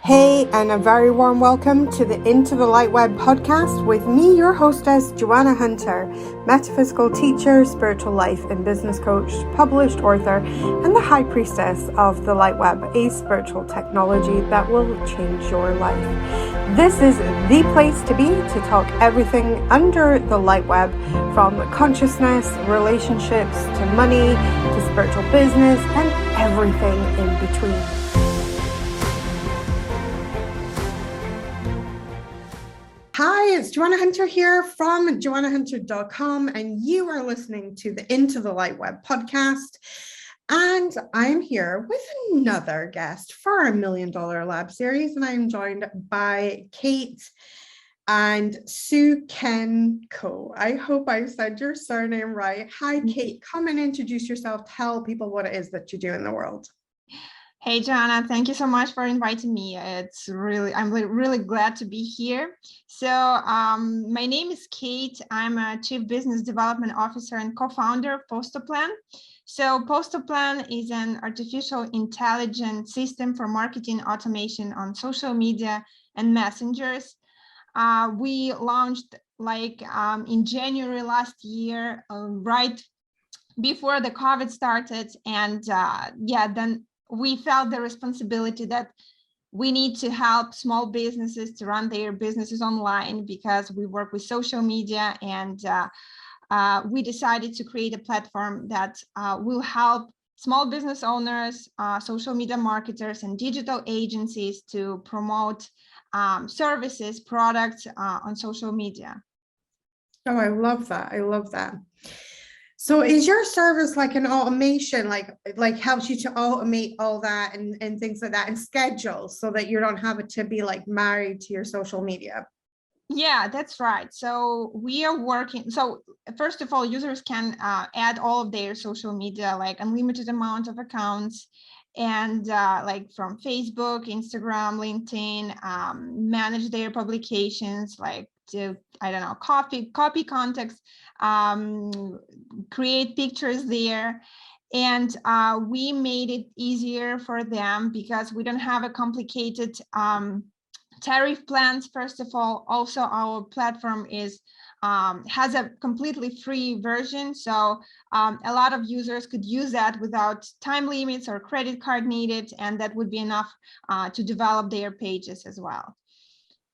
Hey, and a very warm welcome to the Into the LightWeb podcast with me, your hostess, Joanna Hunter, metaphysical teacher, spiritual life and business coach, published author, and the high priestess of the LightWeb, a spiritual technology that will change your life. This is the place to be to talk everything under the LightWeb, from consciousness, relationships, to money, to spiritual business, and everything in between. Hi, it's Joanna Hunter here from joannahunter.com, and you are listening to the Into the LightWeb podcast. And I'm here with another guest for our $1 Million Lab series, and I'm joined by Katerina Sukhenko. I hope I said your surname right. Hi, Kate. Come and introduce yourself. Tell people what it is that you do in the world. Hey, Joanna, thank you so much for inviting me. I'm really glad to be here. So my name is Kate. I'm a Chief Business Development Officer and co-founder of Postoplan. So Postoplan is an artificial intelligence system for marketing automation on social media and messengers. We launched in January last year, right before the COVID started. And then we felt the responsibility that we need to help small businesses to run their businesses online, because we work with social media, and we decided to create a platform that will help small business owners, social media marketers, and digital agencies to promote services, products on social media. Oh, I love that. I love that. So is your service like an automation, like helps you to automate all that and things like that, and schedule so that you don't have it to be like married to your social media? Yeah, that's right. So we are working. So first of all, users can add all of their social media, like unlimited amount of accounts, and like from Facebook, Instagram, LinkedIn, manage their publications, like to, I don't know, copy context, create pictures there. And we made it easier for them because we don't have a complicated tariff plans. First of all, also our platform is has a completely free version, so a lot of users could use that without time limits or credit card needed, and that would be enough to develop their pages as well.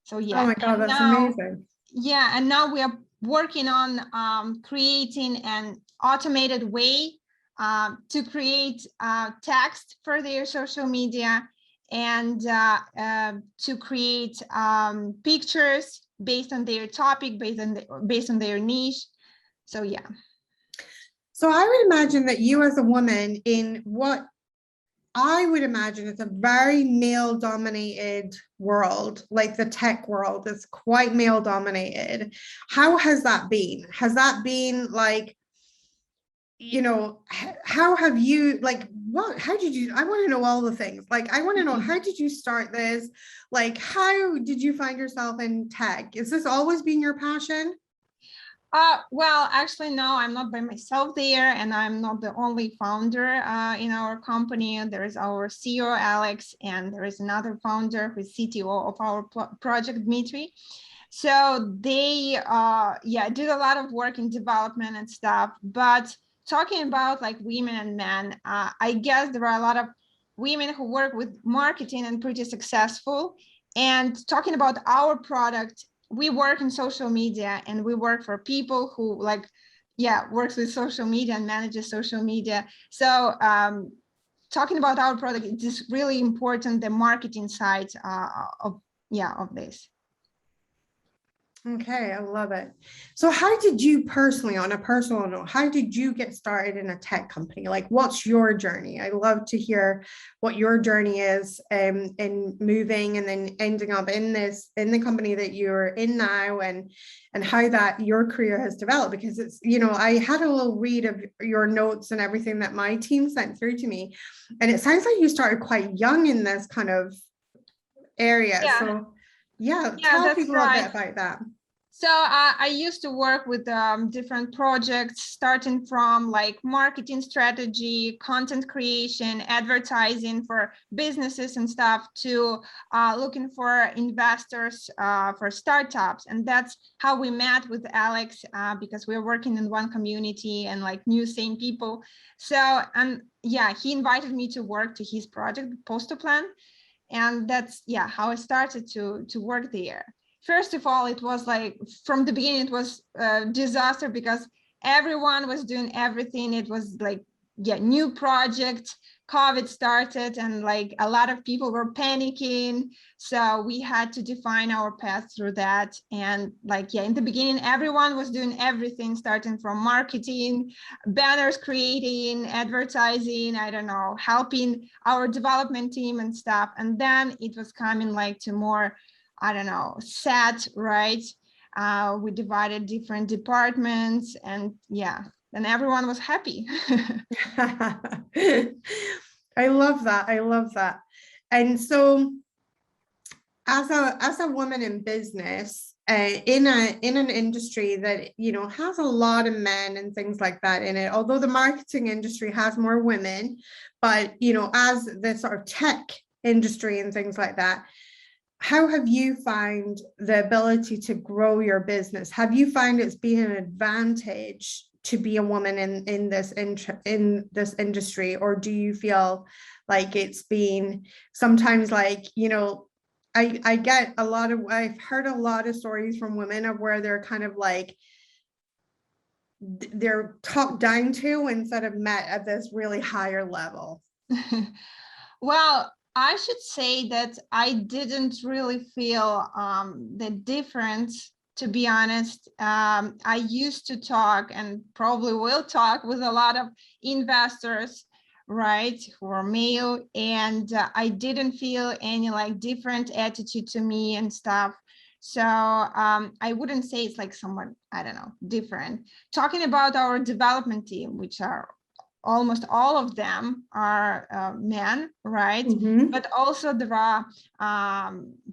So yeah. Oh my God, that's amazing. Yeah, and now we are working on creating an automated way to create text for their social media, and to create pictures based on their topic, based on their niche. So yeah. So I would imagine that you, as a woman in what I would imagine is a very male dominated world, like the tech world is quite male dominated. How has that been? Has that been like, you know, how have you, like, how did you, I want to know all the things. Like, I want to know, how did you start this? Like, how did you find yourself in tech? Is this always been your passion? Well, actually, no, I'm not by myself there, and I'm not the only founder in our company. There is our CEO, Alex, and there is another founder who's CTO of our project, Dmitry. So they, did a lot of work in development and stuff. But talking about like women and men, I guess there are a lot of women who work with marketing and pretty successful. And talking about our product, we work in social media, and we work for people who works with social media and manages social media. So talking about our product, it is really important, the marketing side of this. Okay, I love it. So how did you personally, on a personal note, how did you get started in a tech company? Like, what's your journey? I love to hear what your journey is in moving and then ending up in the company that you're in now, and how that your career has developed. Because it's, you know, I had a little read of your notes and everything that my team sent through to me, and it sounds like you started quite young in this kind of area. Yeah. So yeah, tell people a bit about that. So I used to work with different projects, starting from like marketing strategy, content creation, advertising for businesses and stuff, to looking for investors for startups. And that's how we met with Alex, because we were working in one community and like knew same people. So, and yeah, he invited me to work to his project, Postal Plan. And that's, yeah, how I started to work there. First of all, it was like, from the beginning, it was a disaster because everyone was doing everything. It was like, yeah, new project, COVID started, and like a lot of people were panicking. So we had to define our path through that. And like, yeah, in the beginning, everyone was doing everything, starting from marketing, banners creating, advertising, I don't know, helping our development team and stuff. And then it was coming like to more, I don't know, set, right? We divided different departments, and yeah, then everyone was happy. I love that. I love that. And so as a woman in business, in an industry that, you know, has a lot of men and things like that in it, although the marketing industry has more women, but, you know, as the sort of tech industry and things like that, how have you found the ability to grow your business? Have you found it's been an advantage to be a woman in this industry, or do you feel like it's been sometimes like, you know, I've heard a lot of stories from women of where they're kind of like they're talked down to instead of met at this really higher level. Well, I should say that I didn't really feel the difference, to be honest. I used to talk, and probably will talk, with a lot of investors, right, who are male, and I didn't feel any like different attitude to me and stuff. So I wouldn't say it's like someone, I don't know, different. Talking about our development team, which are almost all of them are men, right? Mm-hmm. But also there are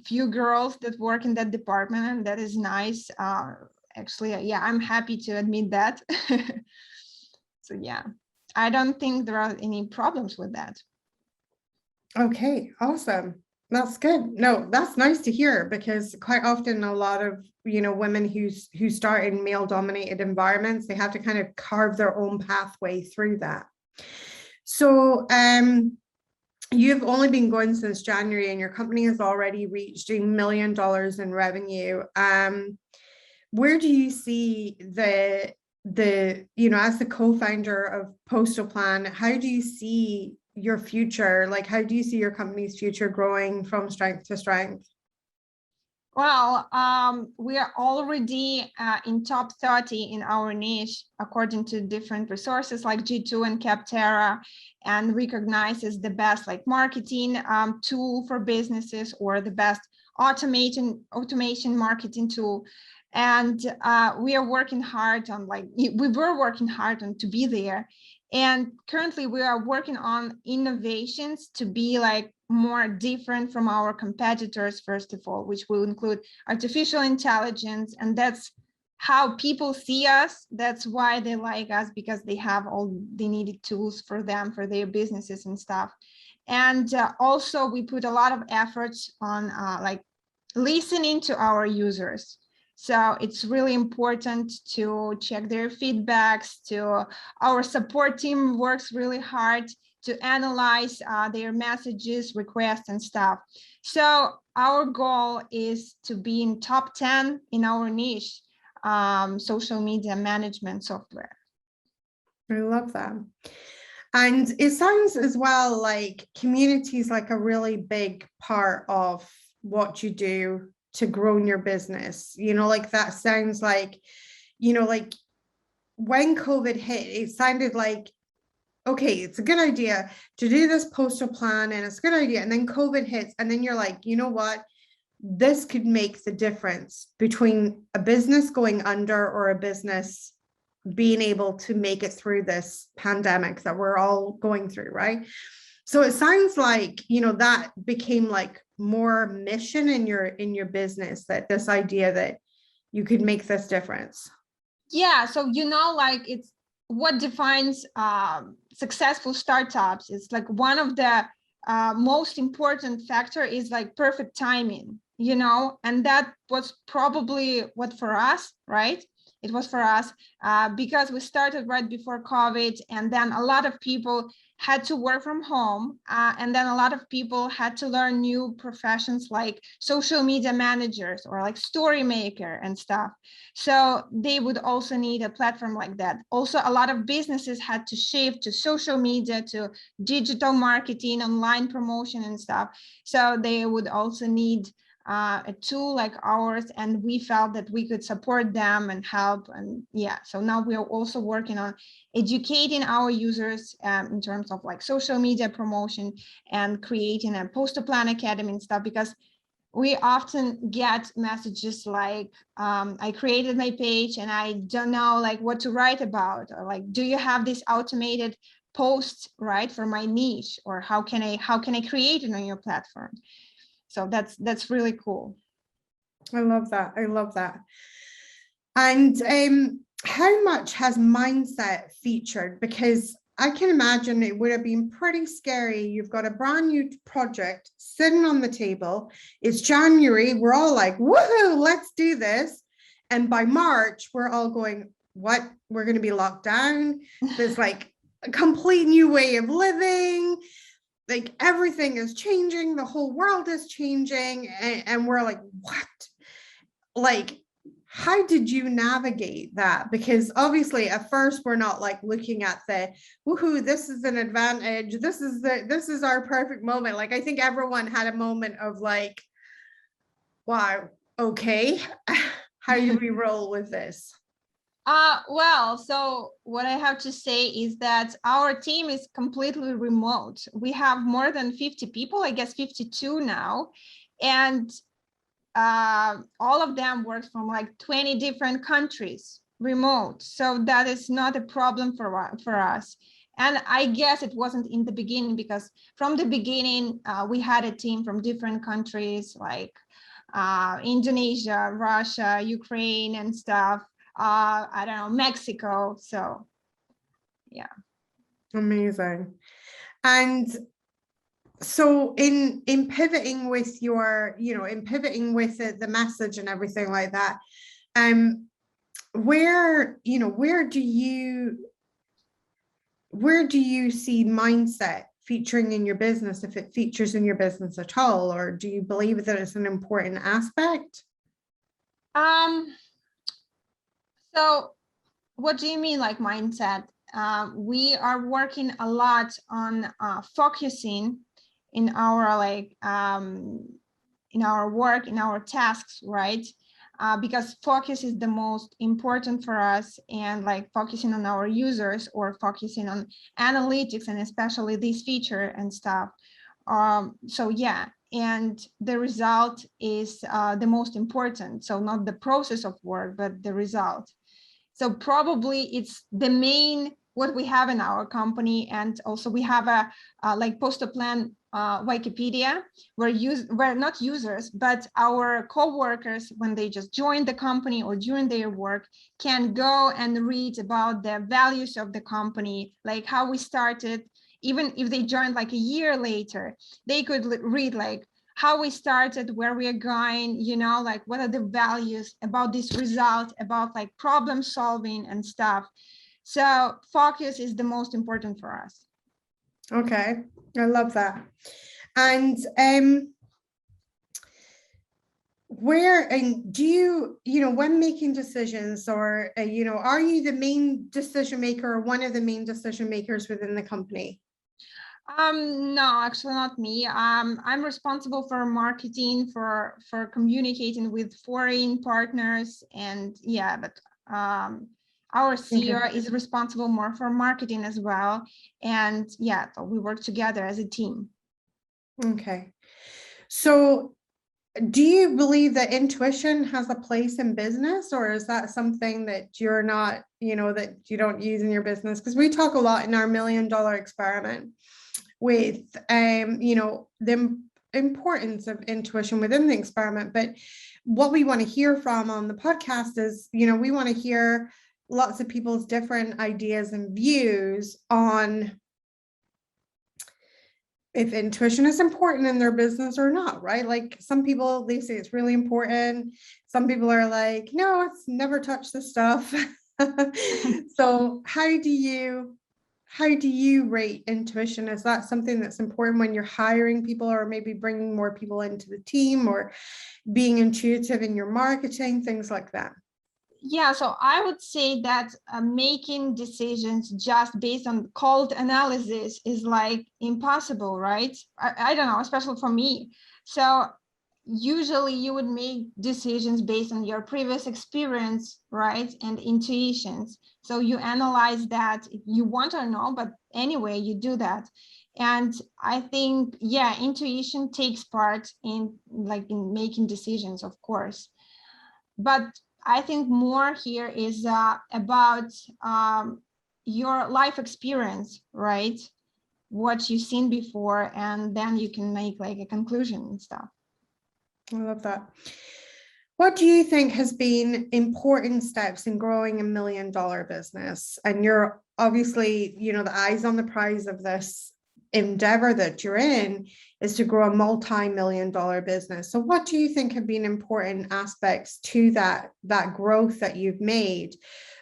few girls that work in that department, and that is nice. Actually, yeah, I'm happy to admit that. So yeah, I don't think there are any problems with that. Okay, awesome. That's good. No, that's nice to hear, because quite often a lot of, you know, women who start in male dominated environments, they have to kind of carve their own pathway through that. So you've only been going since January, and your company has already reached $1 million in revenue. Where do you see the you know, as the co-founder of Postal Plan, how do you see your future? Like, how do you see your company's future growing from strength to strength? Well, we are already in top 30 in our niche, according to different resources like G2 and Capterra, and recognized as the best like marketing tool for businesses, or the best automation marketing tool. And we are working hard on, like, we were working hard on to be there. And currently we are working on innovations to be like more different from our competitors, first of all, which will include artificial intelligence. And that's how people see us. That's why they like us, because they have all the needed tools for them, for their businesses and stuff. And also we put a lot of efforts on like listening to our users. So it's really important to check their feedbacks. To our support team works really hard to analyze their messages, requests, and stuff. So our goal is to be in top 10 in our niche, social media management software. I love that. And it sounds as well like community is like a really big part of what you do to grow in your business. You know, like that sounds like, you know, like when COVID hit, it sounded like, okay, it's a good idea to do this Postal Plan, and it's a good idea. And then COVID hits, and then you're like, you know what? This could make the difference between a business going under or a business being able to make it through this pandemic that we're all going through, right? So it sounds like, you know, that became like more mission in your business, that this idea that, you could make this difference? Yeah, so like it's what defines successful startups. It's like one of the most important factor is like perfect timing, and that was probably what for us, right? It was for us because we started right before COVID, and then a lot of people had to work from home, and then a lot of people had to learn new professions like social media managers or like story maker and stuff. So they would also need a platform like that. Also, a lot of businesses had to shift to social media, to digital marketing, online promotion and stuff. So they would also need a tool like ours, and we felt that we could support them and help. And yeah, so now we are also working on educating our users in terms of like social media promotion and creating a poster plan academy and stuff, because we often get messages like, I created my page and I don't know like what to write about, or like, do you have this automated post, right, for my niche, or how can I create it on your platform? So that's really cool. I love that. I love that. And how much has mindset featured? Because I can imagine it would have been pretty scary. You've got a brand new project sitting on the table. It's January. We're all like, woohoo, let's do this. And by March, we're all going, what? We're going to be locked down. There's like a complete new way of living. Like everything is changing. The whole world is changing. And we're like, what? Like, how did you navigate that? Because obviously at first we're not like looking at the woohoo, this is an advantage, this is our perfect moment. Like I think everyone had a moment of like, wow, okay, how do we roll with this? Well, so what I have to say is that our team is completely remote. We have more than 50 people, I guess 52 now, and all of them work from like 20 different countries remote. So that is not a problem for us. And I guess it wasn't in the beginning, because from the beginning, we had a team from different countries like Indonesia, Russia, Ukraine and stuff. I don't know, Mexico. So, yeah. Amazing. And so in pivoting with your, in pivoting with the message and everything like that, where do you see mindset featuring in your business, if it features in your business at all, or do you believe that it's an important aspect? So what do you mean like mindset? We are working a lot on focusing in our in our work, in our tasks, right? Because focus is the most important for us, and like focusing on our users or focusing on analytics and especially this feature and stuff. So yeah, and the result is the most important. So not the process of work, but the result. So probably it's the main what we have in our company. And also we have a like poster plan Wikipedia, where not users, but our co-workers, when they just join the company or during their work, can go and read about the values of the company, like how we started. Even if they joined like a year later, they could read like how we started, where we are going, like what are the values about this result, about like problem solving and stuff. So focus is the most important for us. Okay, I love that. And do you, when making decisions, or, are you the main decision maker or one of the main decision makers within the company? No, actually not me. I'm responsible for marketing, for communicating with foreign partners, and yeah, but our CEO is responsible more for marketing as well. And yeah, so we work together as a team. Okay. So do you believe that intuition has a place in business, or is that something that you're not, that you don't use in your business? Because we talk a lot in our $1 Million Experiment with, the importance of intuition within the experiment. But what we want to hear from on the podcast is, we want to hear lots of people's different ideas and views on if intuition is important in their business or not, right? Like some people, they say it's really important. Some people are like, no, it's never touch this stuff. So how do you rate intuition? Is that something that's important when you're hiring people, or maybe bringing more people into the team, or being intuitive in your marketing, things like that? Yeah, so I would say that making decisions just based on cold analysis is like impossible, right? I don't know, especially for me. So usually you would make decisions based on your previous experience, right? And intuitions. So you analyze that if you want or not, but anyway, you do that. And I think, yeah, intuition takes part in making decisions, of course. But I think more here is about your life experience, right? What you've seen before, and then you can make like a conclusion and stuff. I love that. What do you think has been important steps in growing $1 million business? And you're obviously, the eyes on the prize of this endeavor that you're in is to grow a multi-million-dollar business. So what do you think have been important aspects to that growth that you've made?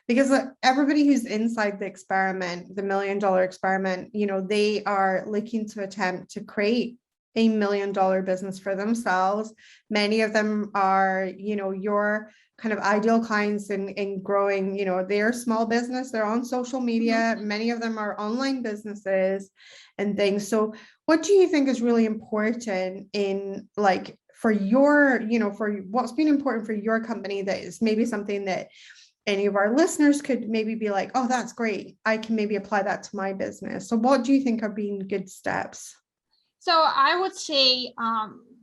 Because everybody who's inside the experiment, the $1 million experiment, they are looking to attempt to create a $1 million business for themselves. Many of them are, your kind of ideal clients in growing, their small business, they're on social media. Mm-hmm. Many of them are online businesses and things. So what do you think is really important in for your, for what's been important for your company that is maybe something that any of our listeners could maybe be like, oh, that's great, I can maybe apply that to my business? So what do you think are being good steps? So I would say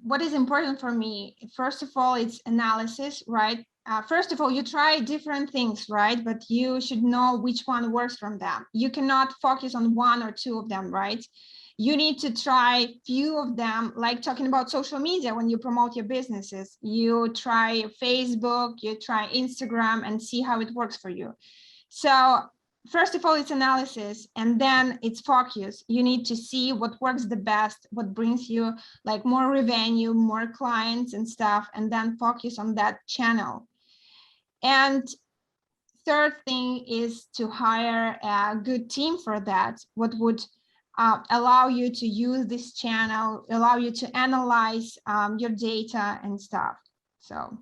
what is important for me, first of all, it's analysis, right? First of all, you try different things, right? But you should know which one works from them. You cannot focus on one or two of them, right? You need to try few of them, like talking about social media when you promote your businesses. You try Facebook, you try Instagram, and see how it works for you. So first of all, it's analysis, and then it's focus. You need to see what works the best, what brings you like more revenue, more clients and stuff, and then focus on that channel. And third thing is to hire a good team for that, what would allow you to use this channel, allow you to analyze your data and stuff. So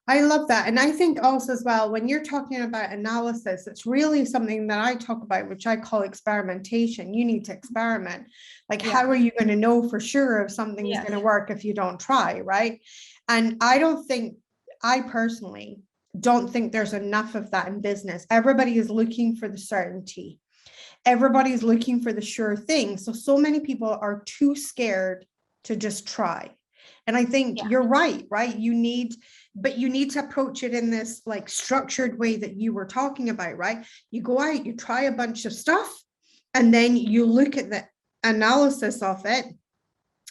I love that. And I think also as well, when you're talking about analysis, it's really something that I talk about, which I call experimentation. You need to experiment. Like, yeah. How are you going to know for sure if something is going to work if you don't try, right? And I personally don't think there's enough of that in business. Everybody is looking for the certainty. Everybody's looking for the sure thing. So many people are too scared to just try. And I think you're right? You need to approach it in this like structured way that you were talking about, right? You go out, you try a bunch of stuff, and then you look at the analysis of it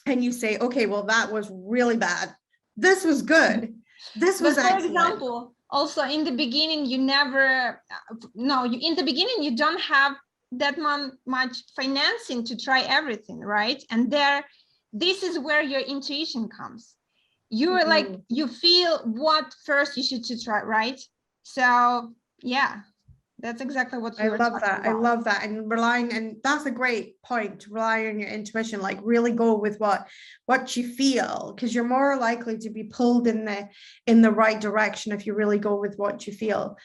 and you say, okay, well, that was really bad. This was good. This was excellent. For example, also in the beginning, in the beginning, you don't have that much financing to try everything, right? And this is where your intuition comes. You're like, you feel what first you should try, right? So yeah, that's exactly what I love that. About. I love that. And and that's a great point, to rely on your intuition, like really go with what you feel, because you're more likely to be pulled in the right direction if you really go with what you feel.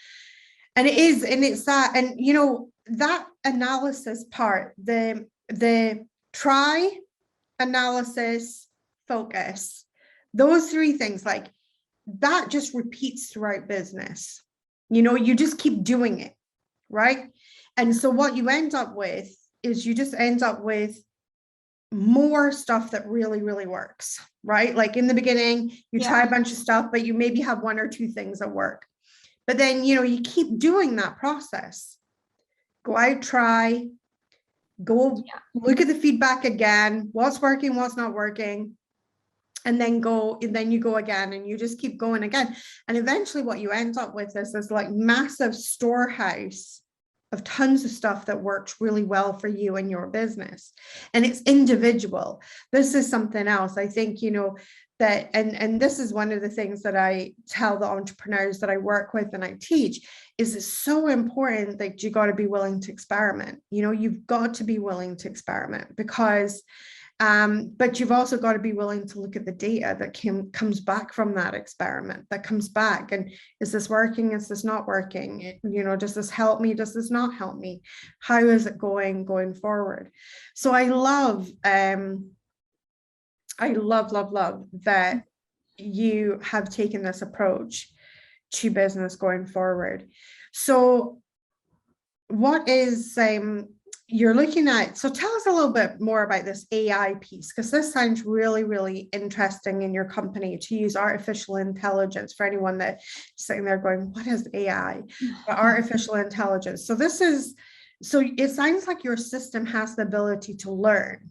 And it's that, and that analysis part, the try, analysis, focus, those three things, like that just repeats throughout business. You just keep doing it, right? And so what you end up with is you just end up with more stuff that really, really works, right? Like in the beginning, you try a bunch of stuff, but you maybe have one or two things that work. But then, you keep doing that process. Go out, try, go look at the feedback again, what's working, what's not working, and then you go again, and you just keep going again. And eventually what you end up with is this like massive storehouse of tons of stuff that works really well for you and your business. And it's individual. This is something else. I think, you know, that, and this is one of the things that I tell the entrepreneurs that I work with and I teach, is it's so important that you got to be willing to experiment. You know, you've got to be willing to experiment, because but you've also got to be willing to look at the data that comes back from that experiment, that comes back. And is this working? Is this not working? You know, does this help me? Does this not help me? How is it going forward? So I love that you have taken this approach to business going forward. So what is you're looking at, so tell us a little bit more about this AI piece, because this sounds really, really interesting in your company, to use artificial intelligence. For anyone that's sitting there going, what is AI? Artificial intelligence. So it sounds like your system has the ability to learn.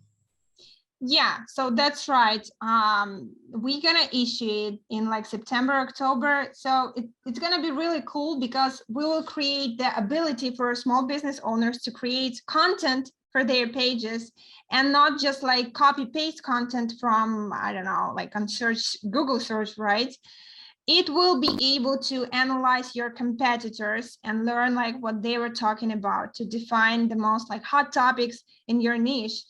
Yeah, so that's right. We're gonna issue it in like September, October. So it's gonna be really cool, because we will create the ability for small business owners to create content for their pages, and not just like copy paste content from, I don't know, like on Google search, right? It will be able to analyze your competitors and learn like what they were talking about, to define the most like hot topics in your niche,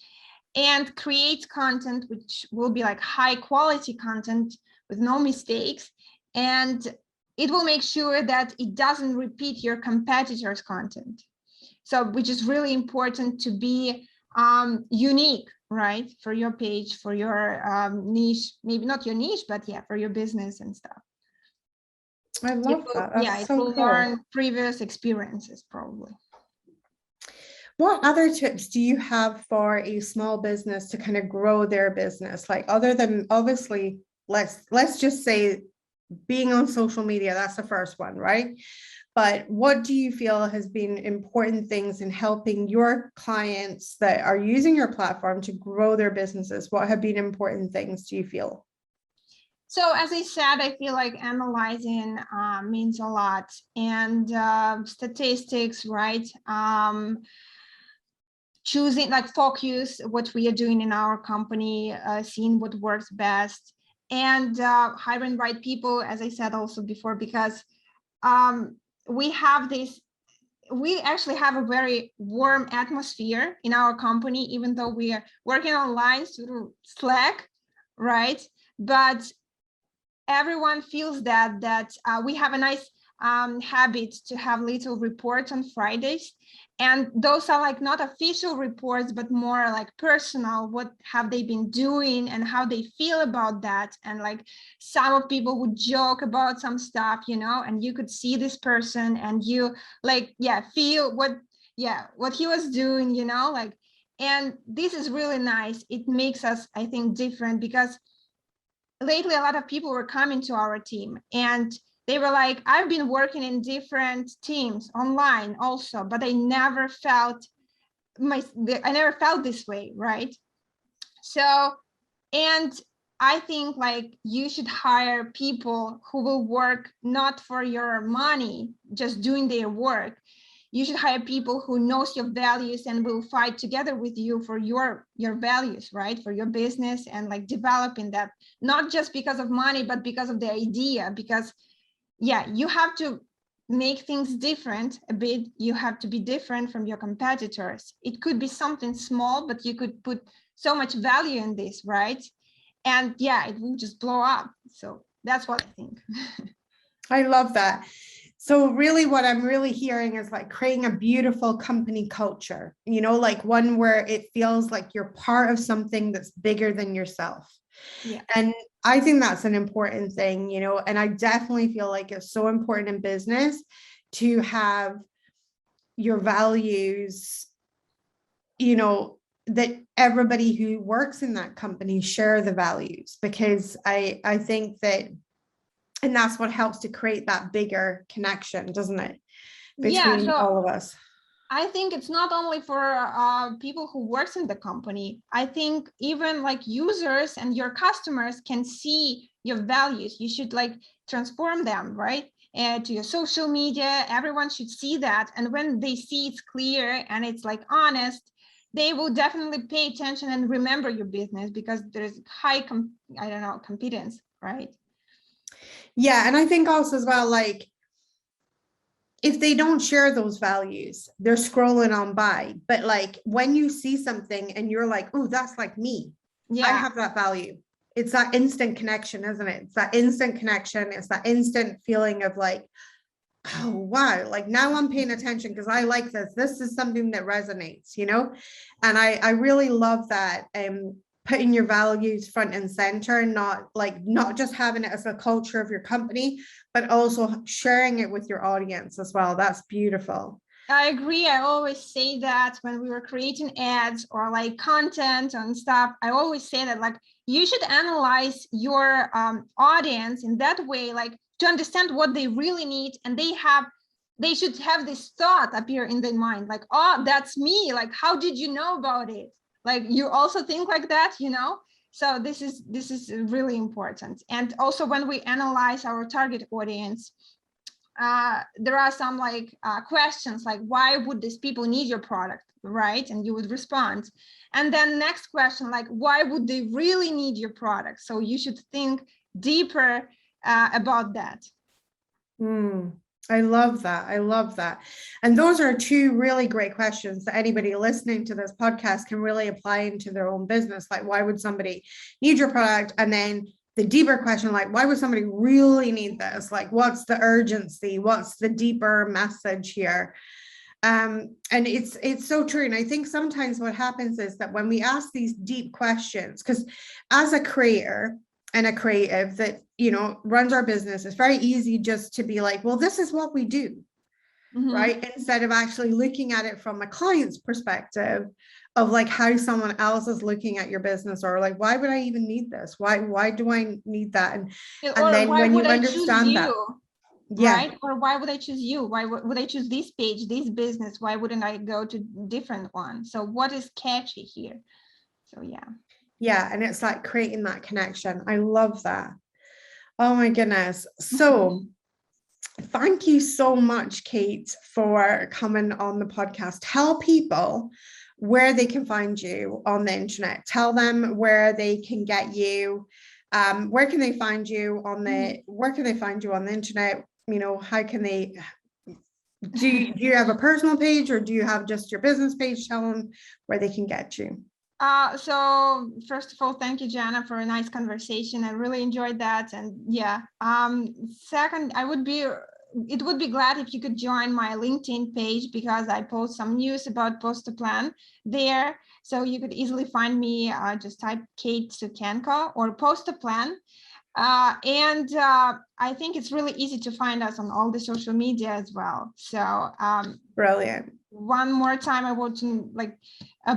and create content which will be like high quality content with no mistakes. And it will make sure that it doesn't repeat your competitors' content. So, which is really important, to be unique, right? For your page, for your niche, maybe not your niche, but yeah, for your business and stuff. I love that. That's it will learn previous experiences probably. What other tips do you have for a small business to kind of grow their business? Like, other than, obviously, let's just say being on social media, that's the first one, right? But what do you feel has been important things in helping your clients that are using your platform to grow their businesses? What have been important things, do you feel? So as I said, I feel like analyzing means a lot, and statistics, right? Choosing, like, focus what we are doing in our company, seeing what works best, and hiring right people, as I said also before, because we actually have a very warm atmosphere in our company, even though we are working online through Slack, right? But everyone feels that we have a nice habit to have little reports on Fridays. And those are like not official reports, but more like personal. What have they been doing and how they feel about that? And like, some of people would joke about some stuff, you know, and you could see this person and you like, feel what he was doing, you know, like, and this is really nice. It makes us, I think, different, because lately a lot of people were coming to our team and they were like, I've been working in different teams online also, but I never felt this way, right? So, and I think like you should hire people who will work not for your money, just doing their work. You should hire people who knows your values and will fight together with you for your values, right? For your business, and like developing that, not just because of money, but because of the idea. Because you have to make things different a bit. You have to be different from your competitors. It could be something small, but you could put so much value in this, right? And it will just blow up. So that's what I think. I love that. So really what I'm really hearing is like creating a beautiful company culture, you know, like one where it feels like you're part of something that's bigger than yourself. Yeah. And I think that's an important thing, you know, and I definitely feel like it's so important in business to have your values, you know, that everybody who works in that company share the values, because I think that, and that's what helps to create that bigger connection, doesn't it? Between all of us. I think it's not only for people who works in the company. I think even like users and your customers can see your values. You should like transform them, right? To your social media, everyone should see that. And when they see it's clear and it's like honest, they will definitely pay attention and remember your business because there's high, competence, right? Yeah. And I think also as well, like, if they don't share those values, they're scrolling on by. But like when you see something and you're like, oh, that's like me. I Yeah. have that value. It's that instant connection, isn't it? It's that instant connection. It's that instant feeling of like, oh, wow, like now I'm paying attention because I like this. This is something that resonates, you know? And I really love that. Putting your values front and center, not just having it as a culture of your company, but also sharing it with your audience as well. That's beautiful. I agree. I always say that when we were creating ads or like content and stuff, I always say that like you should analyze your audience in that way, like to understand what they really need. And they should have this thought appear in their mind, like, oh, that's me. Like, how did you know about it? Like, you also think like that, you know? So this is really important. And also when we analyze our target audience, there are some like questions like, why would these people need your product, right? And you would respond. And then next question, like, why would they really need your product? So you should think deeper about that. I love that. I love that. And those are two really great questions that anybody listening to this podcast can really apply into their own business. Like, why would somebody need your product? And then the deeper question, like, why would somebody really need this? Like, what's the urgency? What's the deeper message here? And it's so true. And I think sometimes what happens is that when we ask these deep questions, because as a creator and a creative that, you know, runs our business, it's very easy just to be like, well, this is what we do, right? Instead of actually looking at it from a client's perspective of like how someone else is looking at your business, or like, why would I even need this? Why do I need that? And Or then why when would you I choose understand that, you? yeah, Right? Or why would I choose you? Why would I choose this page, this business? Why wouldn't I go to different one? So what is catchy here? So yeah, and it's like creating that connection. I love that. Oh my goodness. So thank you so much, Kate, for coming on the podcast. Tell people where they can find you on the internet. Tell them where they can get you. Where can they find you on the internet? You know, how can they do you have a personal page, or do you have just your business page? Tell them where they can get you. So first of all, thank you, Joanna, for a nice conversation. I really enjoyed that. And second, it would be glad if you could join my LinkedIn page, because I post some news about Post to Plan there. So you could easily find me, just type Kate Sukhenko or Post to Plan. I think it's really easy to find us on all the social media as well. So Brilliant. one more time, I want to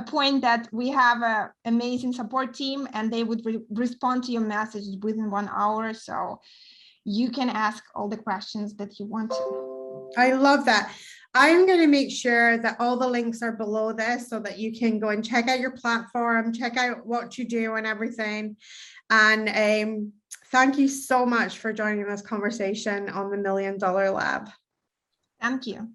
point that we have an amazing support team, and they would respond to your messages within 1 hour. So you can ask all the questions that you want to. I love that. I'm going to make sure that all the links are below this so that you can go and check out your platform, check out what you do and everything. And thank you so much for joining this conversation on the $1 Million Lab. Thank you.